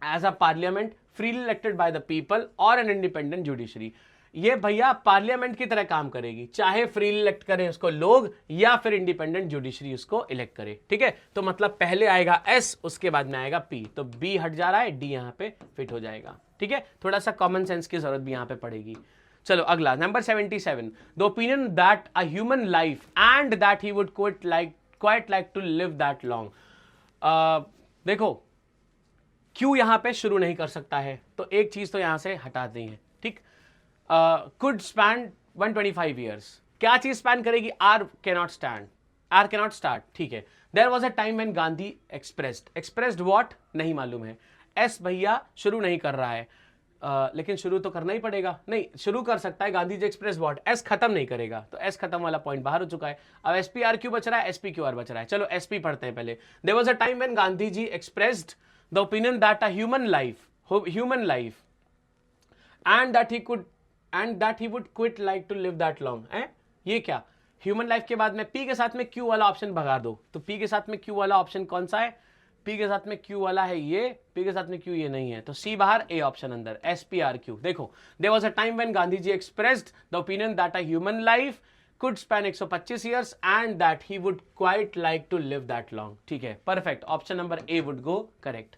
as a parliament freely elected by the people और एन इंडिपेंडेंट जुडिशरी, ये भैया पार्लियामेंट की तरह काम करेगी, चाहे फ्री इलेक्ट करें उसको लोग या फिर इंडिपेंडेंट जुडिशरी उसको इलेक्ट करे, ठीक है। तो मतलब पहले आएगा एस, उसके बाद में आएगा पी, तो बी हट जा रहा है, डी यहां पे फिट हो जाएगा, ठीक है। थोड़ा सा कॉमन सेंस की जरूरत भी यहां पे पड़ेगी। चलो अगला number 77, the opinion that a human life and that he would quite like to live that long, देखो क्यू यहां पे शुरू नहीं कर सकता है, तो एक चीज तो यहां से हटा दी है, ठीक। could span 125 years, क्या चीज स्पैन करेगी, आर कैनॉट स्टार्ट, ठीक है। There was a time when Gandhi expressed what, नहीं मालूम है। एस भैया शुरू नहीं कर रहा है, लेकिन शुरू तो करना ही पड़ेगा, नहीं शुरू कर सकता है Gandhi ji express what, S खत्म नहीं करेगा, तो एस खत्म वाला पॉइंट बाहर हो चुका है। अब एस पी आर क्यू बच रहा है, एस पी क्यू आर बच रहा है, चलो एस पी पढ़ते हैं पहले। There was a time when Gandhi ji expressed the opinion that a human life and that he would quit like to live that long, ये क्या, ह्यूमन लाइफ के बाद में पी के साथ में क्यू वाला ऑप्शन भगा दो, तो पी के साथ में क्यू वाला ऑप्शन कौन सा है, पी के साथ में क्यू वाला है ये, पी के साथ में क्यू ये नहीं है, तो सी बाहर, ए ऑप्शन अंदर, एस पी आर क्यू। देखो there was a time when Gandhi ji expressed the opinion that a human life could span 125 years and that he would quite like to live that long, ठीक है। Perfect, option number A would go correct.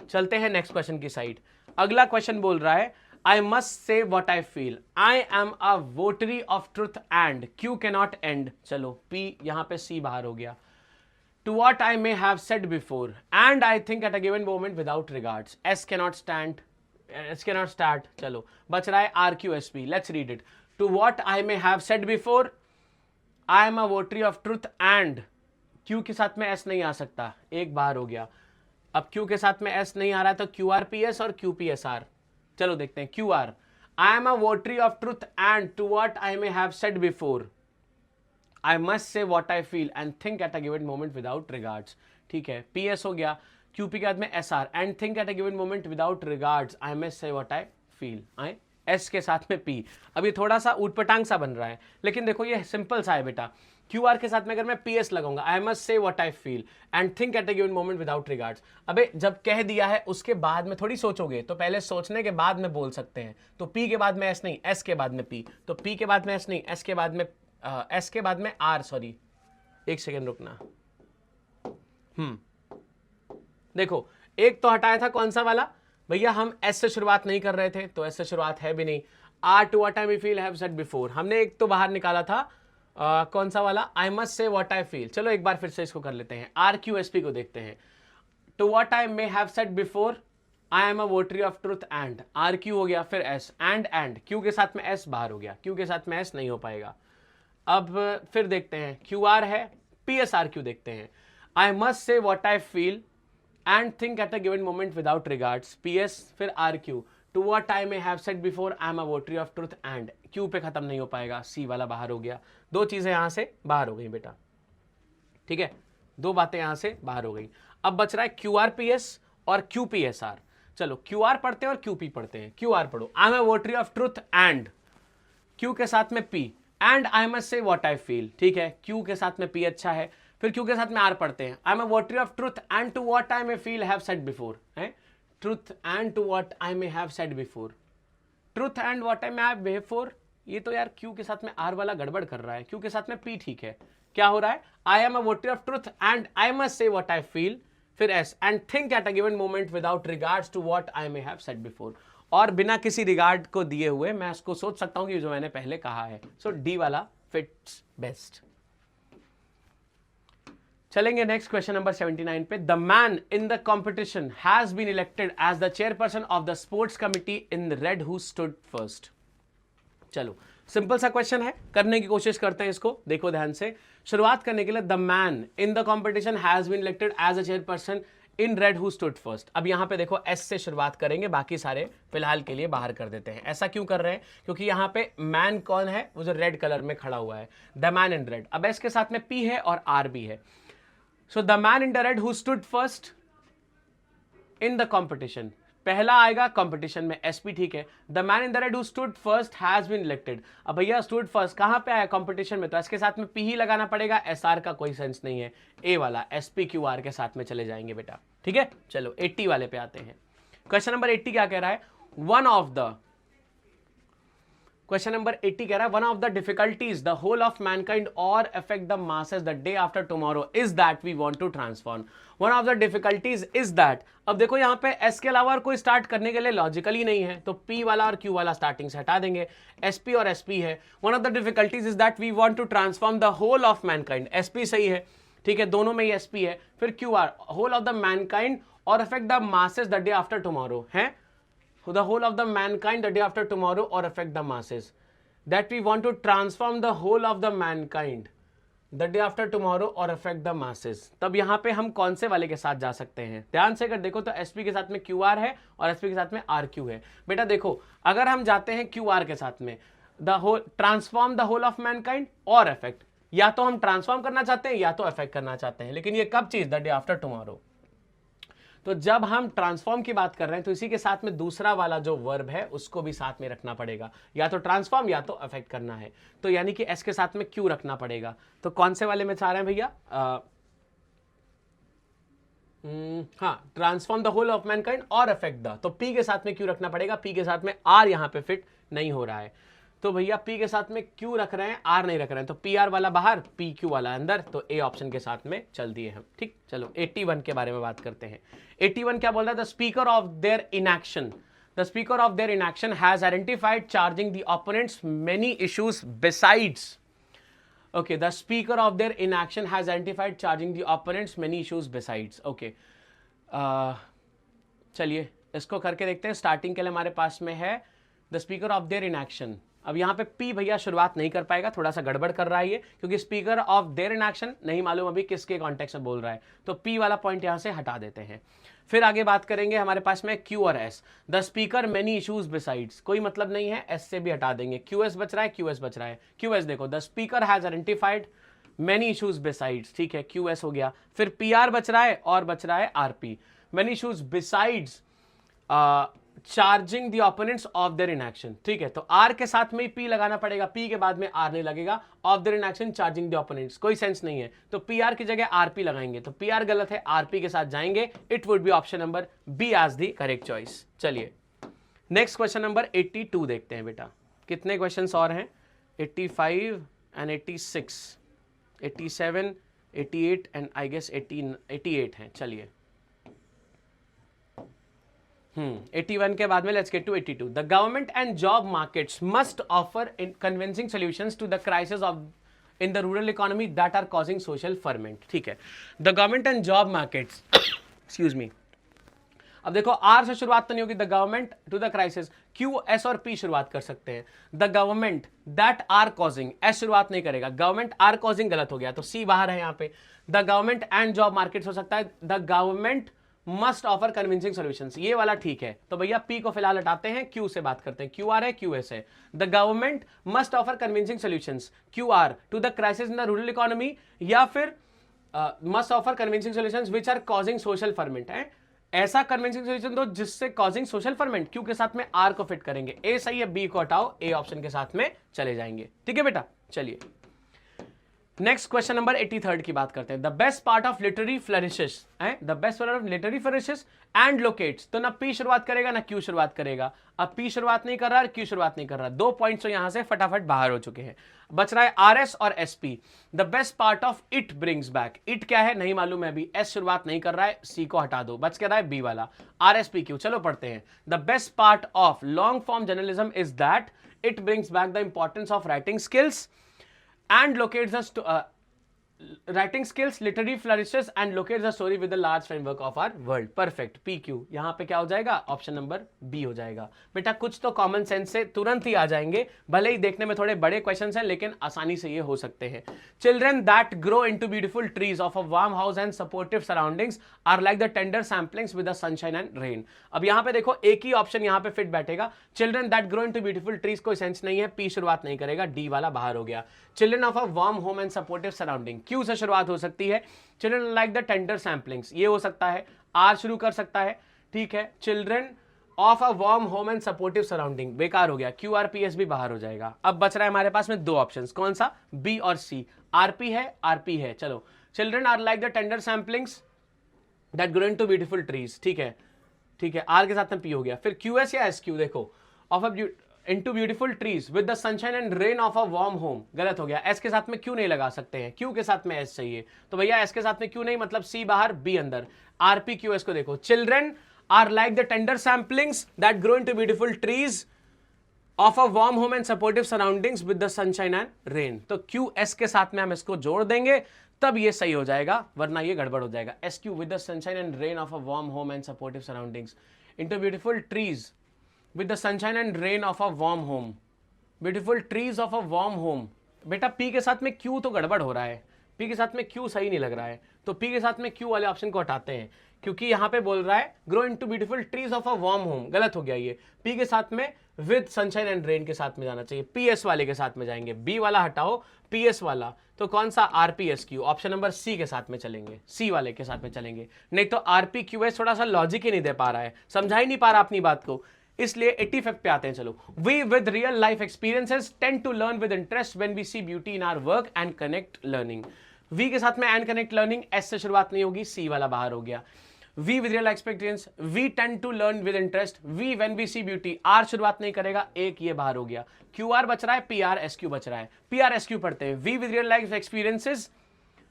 चलते हैं next question की side. अगला question बोल रहा है, I must say what I feel. I am a votary of truth and Q cannot end. चलो P यहां पे C बाहर हो गया। To what I may have said before and I think at a given moment without regards. S cannot start. चलो बच रहा है R Q S P. Let's read it. To what I may have said before, I am a votary of truth and Q के साथ में S नहीं आ सकता, एक बाहर हो गया। अब Q के साथ में S नहीं आ रहा है तो QRPS और QPSR, चलो देखते हैं। Q R, I am a votary of truth and to what I may have said before, I must say what I feel and think at a given moment without regards, ठीक है। PS हो गया, QP के बाद में SR and think at a given moment without regards, I must say what I feel, I S के साथ में P। अब ये थोड़ा सा ऊटपटांग सा बन रहा है, लेकिन देखो ये सिंपल सा है बेटा। QR के साथ में अगर मैं PS लगाऊंगा, आई must say what I feel and think at a given moment without regards. अबे जब कह दिया है उसके बाद में थोड़ी सोचोगे, तो पहले सोचने के बाद में बोल सकते हैं। तो P के बाद में S नहीं, S के बाद में P, तो P के बाद में S नहीं, S के बाद में S के बाद में R, सॉरी एक सेकेंड रुकना। देखो एक तो हटाया था, कौन सा वाला भैया, हम S से शुरुआत नहीं कर रहे थे, तो S से शुरुआत है भी नहीं। R to what I feel have said before, हमने एक तो बाहर निकाला था, कौन सा वाला, I must say what I feel. चलो एक बार फिर से इसको कर लेते हैं, RQSP को देखते हैं। To what I may have said before, I am a votary of truth and, RQ हो गया, फिर S एंड Q के साथ में S बाहर हो गया, Q के साथ में S नहीं हो पाएगा। अब फिर देखते हैं, QR है, PSRQ देखते हैं। I must say what I feel and think at a given moment without regards, PS फिर RQ। To what I may have said before, I am a votary of truth and, Q पे खत्म नहीं हो पाएगा, C वाला बाहर हो गया। दो चीजें यहां से बाहर हो गई बेटा, ठीक है, दो बातें यहां से बाहर हो गई। अब बच रहा है QRPS और QPSR। चलो QR पढ़ते हैं और QP पढ़ते हैं। QR पढ़ो, I am a votary of truth and, Q के साथ में P and I must say what I feel, ठीक है, Q के साथ में P अच्छा है, फिर Q के साथ में R पढ़ते हैं। I am a votary of truth and to what I may feel have said before, है truth and to what I may have said before, truth and what I may have before. ये तो यार Q के साथ में R वाला गड़बड़ कर रहा है, Q के साथ में P ठीक है। क्या हो रहा है, I am a votary of truth and I must say what I feel, फिर S and think at a given moment without regards to what I may have said before. और बिना किसी रिगार्ड को दिए हुए मैं उसको सोच सकता हूं कि जो मैंने पहले कहा है। सो D वाला फिट्स बेस्ट। चलेंगे नेक्स्ट क्वेश्चन नंबर 79 पे। The man in the competition has been elected as the chairperson of the sports committee in red who stood first. चलो सिंपल सा क्वेश्चन है, करने की कोशिश करते हैं इसको, देखो ध्यान से। शुरुआत करने के लिए, the man in the competition has been elected as a chairperson in red who stood first. अब यहां पे देखो S से शुरुआत करेंगे, बाकी सारे फिलहाल के लिए बाहर कर देते हैं। ऐसा क्यों कर रहे हैं, क्योंकि यहां पे मैन कौन है, वो जो रेड कलर में खड़ा हुआ है, द मैन इन रेड। अब S के साथ में P है और R भी है। So the man in the red who stood first in the competition, पहला आएगा कंपटीशन में SP, ठीक है। The man in the red who stood first has been elected. अब भैया स्टूड फर्स्ट कहां पे आया, कंपटीशन में, तो इसके साथ में P ही लगाना पड़ेगा, SR का कोई सेंस नहीं है। A वाला SPQR के साथ में चले जाएंगे बेटा, ठीक है। चलो 80 वाले पे आते हैं। क्वेश्चन नंबर 80 क्या कह रहा है, one of the, question number 80 कह रहा है, one of the difficulties the whole of mankind और affect the masses the day after tomorrow is that we want to transform. One of the difficulties is that. अब देखो यहां पे S के अलावा और कोई स्टार्ट करने के लिए लॉजिकली नहीं है, तो P वाला और Q वाला स्टार्टिंग से हटा देंगे, SP और SP है। One of the difficulties is that we want to transform the whole of mankind, SP सही है, ठीक है, दोनों में ही SP है। फिर QR, whole of the mankind और affect the masses the day after tomorrow, है the whole of the mankind the day after tomorrow or affect the masses, that we want to transform the whole of the mankind the day after tomorrow or affect the masses। तब यहां पे हम कौन से वाले के साथ जा सकते हैं, ध्यान से अगर देखो तो SP के साथ में QR है और SP के साथ में RQ है। बेटा देखो अगर हम जाते हैं QR के साथ में, the whole transform the whole of mankind और affect, या तो हम ट्रांसफॉर्म करना चाहते हैं या तो अफेक्ट करना चाहते हैं, लेकिन ये कब चीज, द डे आफ्टर टुमारो। तो जब हम ट्रांसफॉर्म की बात कर रहे हैं तो इसी के साथ में दूसरा वाला जो वर्ब है उसको भी साथ में रखना पड़ेगा, या तो ट्रांसफॉर्म या तो अफेक्ट करना है, तो यानी कि S के साथ में Q रखना पड़ेगा। तो कौन से वाले में चाह रहे हैं भैया, हाँ, transform the whole of mankind और अफेक्ट द, तो P के साथ में Q रखना पड़ेगा, P के साथ में R यहां पे फिट नहीं हो रहा है, तो भैया P के साथ में Q रख रहे हैं, R नहीं रख रहे हैं, तो PR वाला बाहर, PQ वाला अंदर, तो A ऑप्शन के साथ में चल दिए हम, ठीक। चलो 81 के बारे में बात करते हैं। 81 क्या बोल रहा है, the speaker of their inaction, the speaker of their inaction has identified charging the opponents many issues besides, okay, the speaker of their inaction has identified charging the opponents many issues besides, okay। चलिए इसको करके देखते हैं। Starting के लिए हमारे पास में है the speaker of their inaction. अब यहाँ पे P भैया शुरुआत नहीं कर पाएगा, थोड़ा सा गड़बड़ कर रहा है ये, क्योंकि स्पीकर ऑफ देयर इनएक्शन नहीं मालूम अभी किसके कॉन्टेक्स्ट में बोल रहा है, तो P वाला पॉइंट यहाँ से हटा देते हैं। फिर आगे बात करेंगे, हमारे पास में Q और S, the speaker many issues besides, कोई मतलब नहीं है, S से भी हटा देंगे, QS बच रहा है, QS बच रहा है। QS देखो, the speaker has identified many issues besides, ठीक है, QS हो गया, फिर PR बच रहा है और बच रहा है RP, many issues besides charging the opponents of their inaction, ठीक है, तो R के साथ में P लगाना पड़ेगा, P के बाद में R नहीं लगेगा, of their inaction charging the opponents, कोई सेंस नहीं है, तो PR की जगह RP लगाएंगे, तो PR गलत है, RP के साथ जाएंगे, it would be option number B as the correct choice. चलिए नेक्स्ट क्वेश्चन नंबर 82 देखते हैं बेटा, कितने क्वेश्चंस और हैं, 85 एंड 86, 87, 88 एंड आई गेस 88 हैं। चलिए 81 के बाद में let's get to 82। The government and job markets must offer in convincing solutions to the crisis of in the rural economy that are causing social ferment, ठीक है, the government and job markets, excuse me, अब देखो R से शुरुआत तो नहीं होगी, the government to the crisis, Q S और पी शुरुआत कर सकते हैं, the government that are causing, S शुरुआत नहीं करेगा, गवर्नमेंट आर कॉजिंग गलत हो गया, तो सी बाहर है यहाँ पे, the government and job markets हो सकता है, the government must offer convincing solutions, ये वाला ठीक है, तो भैया पी को फिलहाल हटाते हैं, क्यू से बात करते हैं, क्यू आर है, क्यू एस है, the government must offer convincing solutions, Q R to the crisis in the rural economy, या फिर must offer convincing solutions which are causing social ferment, है ऐसा कन्विंसिंग सॉल्यूशन दो जिससे कॉजिंग सोशल फर्मेंट, क्यू के साथ में आर को फिट करेंगे, ए सही है, बी को हटाओ, ए ऑप्शन के साथ में चले जाएंगे, ठीक है बेटा। चलिए नेक्स्ट क्वेश्चन नंबर 83 की बात करते हैं, the best part of literary flourishes, है the best part of literary flourishes and locates, तो ना पी शुरुआत करेगा ना क्यू शुरुआत करेगा, अब पी शुरुआत नहीं कर रहा और क्यू शुरुआत नहीं कर रहा, 2 पॉइंट्स तो यहां से फटाफट बाहर हो चुके हैं, बच रहा है आरएस और SP. The best part of it brings back, it क्या है नहीं मालूम है अभी, एस शुरुआत नहीं कर रहा है, सी को हटा दो, बच क्या रहा है बी वाला, आरएसपी क्यू, चलो पढ़ते हैं, the best part of long form journalism is that it brings back the importance of writing skills and locates the writing skills, literary flourishes and locates the story with the large framework of our world. Perfect, PQ यहां पे क्या हो जाएगा, option number B हो जाएगा। बेटा कुछ तो कॉमन सेंस से तुरंत ही आ जाएंगे, भले ही देखने में थोड़े बड़े क्वेश्चंस हैं लेकिन आसानी से ये हो सकते हैं। Children that grow into beautiful trees of a warm house and supportive surroundings are like the tender samplings with the sunshine and rain. अब यहां पे देखो एक ही ऑप्शन यहां पे फिट बैठेगा, children that grow into beautiful trees कोई sense नहीं है, पी शुरुआत नहीं करेगा, डी वाला बाहर हो गया। Children of a warm home and supportive surrounding, Q से शुरुआत हो सकती है, children like the tender samplings ये हो सकता है, आर शुरू कर सकता है, ठीक है, children of a warm home and supportive surrounding बेकार हो गया, क्यू आर पी एस भी बाहर हो जाएगा। अब बच रहा है हमारे पास में 2 ऑप्शंस, कौन सा, बी और सी, आरपी है आरपी है, चलो children are like the tender samplings that grow into beautiful trees, ठीक है ठीक है, आर के साथ में पी हो गया, फिर क्यू एस या एस क्यू, देखो of a into beautiful trees with the sunshine and rain of a warm home, गलत हो गया, एस के साथ में क्यों नहीं लगा सकते हैं, क्यू के साथ में एस चाहिए, तो भैया एस के साथ में क्यों नहीं, मतलब सी बाहर बी अंदर, आरपी क्यू एस को देखो, children are like the tender samplings that grow into beautiful trees of a warm home and supportive surroundings with the sunshine and rain, तो क्यू एस के साथ में हम इसको जोड़ देंगे तब ये सही हो जाएगा, वरना ये गड़बड़ हो जाएगा, S Q with the sunshine and rain of a warm home and supportive surroundings into beautiful trees with the sunshine and rain of a warm home, beautiful trees of a warm home। बेटा P के साथ में Q तो गड़बड़ हो रहा है, P के साथ में Q सही नहीं लग रहा है, तो P के साथ में Q वाले ऑप्शन को हटाते हैं, क्योंकि यहां पे बोल रहा है grow into beautiful trees of a warm home, गलत हो गया ये, P के साथ में with sunshine and rain के साथ में जाना चाहिए, PS वाले के साथ में जाएंगे, B वाला हटाओ PS वाला, तो कौन सा RPSQ, ऑप्शन नंबर सी के साथ में चलेंगे, सी वाले के साथ में चलेंगे, नहीं तो RPQS थोड़ा सा लॉजिक ही नहीं दे पा रहा है, समझा ही नहीं पा रहा अपनी बात को, इसलिए 85 पे आते हैं। चलो, we with real life experiences tend to learn with interest when we see beauty in our work and connect learning, we के साथ में एंड कनेक्ट लर्निंग, एस से शुरुआत नहीं होगी, सी वाला बाहर हो गया, we with real experience, we tend to learn with interest, we when we see beauty, R शुरुआत नहीं करेगा, एक ये बाहर हो गया, क्यू आर बच रहा है, पी आर एस क्यू बच रहा है, पी आर एस क्यू पढ़ते हैं, we with real life experiences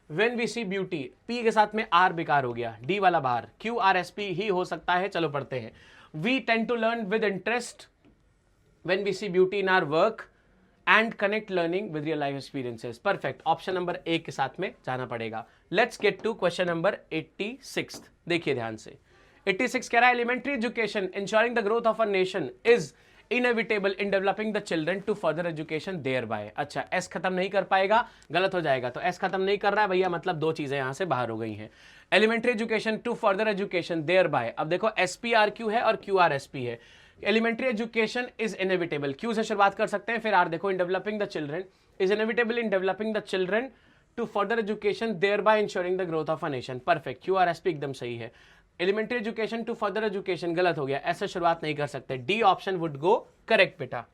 when we see beauty, P के साथ में आर बेकार हो गया, डी वाला बाहर, क्यू आर एस पी ही हो सकता है, चलो पढ़ते हैं, we tend to learn with interest when we see beauty in our work and connect learning with real life experiences। perfect, option number A के साथ में जाना पड़ेगा। Let's get to question number 86, देखिए ध्यान से, 86 कह रहा है elementary education insuring the growth of a nation is inevitable in developing the children to further education thereby. अच्छा, एस खत्म नहीं कर पाएगा, गलत हो जाएगा, तो एस खत्म नहीं कर रहा है भैया, मतलब 2 चीजें यहां से बाहर हो गई हैं, elementary education to further education thereby, अब देखो SPRQ है और QRSP है, elementary education is inevitable, Q से शुरुआत कर सकते हैं, फिर आर देखो, in developing the children is inevitable in developing the children to further education thereby insuring the growth of a nation. Perfect, QRSP एकदम सही है। Elementary education to further education गलत हो गया, ऐसे शुरुआत नहीं कर सकते। D option would go correct बेटा।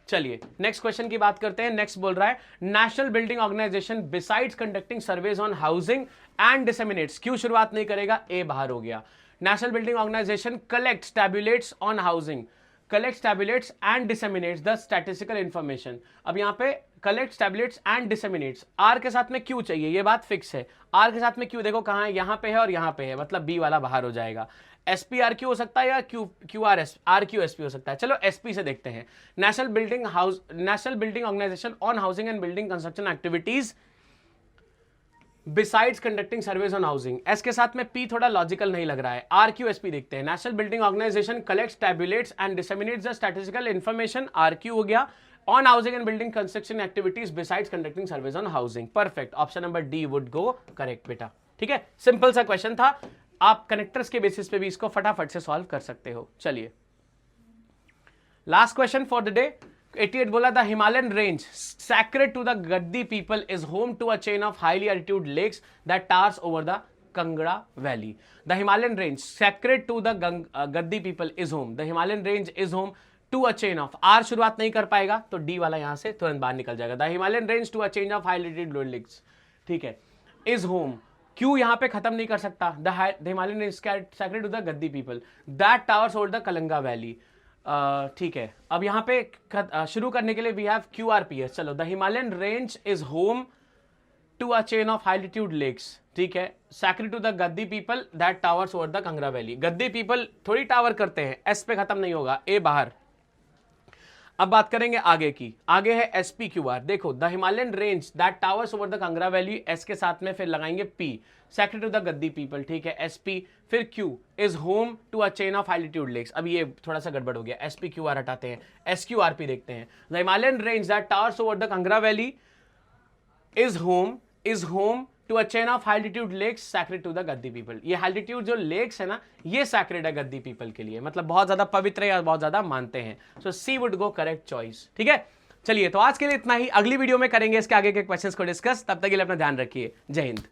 चलिए नेक्स्ट क्वेश्चन की बात करते हैं। नेक्स्ट बोल रहा है national building organisation besides conducting surveys on housing and disseminates. क्यों शुरुआत नहीं करेगा, ए बाहर हो गया। National building organisation collects tabulates on housing, collects tabulates and disseminates the statistical information। अब यहां पे collects tabulates and disseminates, R के साथ में Q चाहिए, ये बात फिक्स है। R के साथ में Q देखो कहां है, यहां पे है और यहां पे है, मतलब B वाला बाहर हो जाएगा। SPRQ हो सकता है या RQSP हो सकता है। चलो SP से देखते हैं। National building organisation on housing and building construction activities besides conducting surveys on housing. S के साथ में पी थोड़ा लॉजिकल नहीं लग रहा है। RQSP देखते हैं। National building organisation collects tabulates and disseminates the statistical information, RQ हो गया, on housing and building construction activities besides conducting surveys on housing. Perfect, option number D would go correct बेटा। ठीक है, सिंपल सा question था, आप connectors के basis पे भी इसको फटाफट से सॉल्व कर सकते हो। चलिए last question for the day. 88 बोला था Himalayan range sacred to the Gaddi people is home to a chain of highly altitude lakes that towers over the Kangra Valley. The Himalayan range sacred to the Gaddi people is home. The Himalayan range is home to a chain of, R शुरुआत नहीं कर पाएगा तो D वाला यहां से तुरंत बाहर निकल जाएगा। The Himalayan range to a chain of highly altitude lakes, ठीक है, is home, Q यहां पे खत्म नहीं कर सकता। The Himalayan range sacred to the Gaddi people that towers over the Kalanga Valley। ठीक है, अब यहां पे शुरू करने के लिए वी हैव QRPS। चलो, the Himalayan range is home to a chain of high altitude lakes, ठीक है, sacred to the Gaddi people that towers over the Kangra valley. Gaddi people थोड़ी टावर करते हैं, एस पे खत्म नहीं होगा, ए बाहर। अब बात करेंगे आगे की, आगे है SPQR। देखो, the Himalayan range that towers over the Kangra valley, S के साथ में फिर लगाएंगे P, sacred to the Gaddi people, ठीक है, SP, फिर Q is home to a chain of high altitude lakes. अब ये थोड़ा सा गड़बड़ हो गया, SPQR हटाते हैं, SQRP देखते हैं। The Himalayan range that towers over the Kangra valley is home to a chain of high altitude lakes sacred to the Gaddi people. ये हाईल्टीट्यूड जो लेक्स है ना, ये सैक्रेड है गद्दी पीपल के लिए, मतलब बहुत ज्यादा पवित्र या बहुत ज्यादा मानते हैं। सो सी वुड गो करेक्ट चॉइस। ठीक है, चलिए तो आज के लिए इतना ही, अगली वीडियो में करेंगे इसके आगे के क्वेश्चंस को डिस्कस। तब तक के लिए अपना ध्यान रखिए। जय हिंद।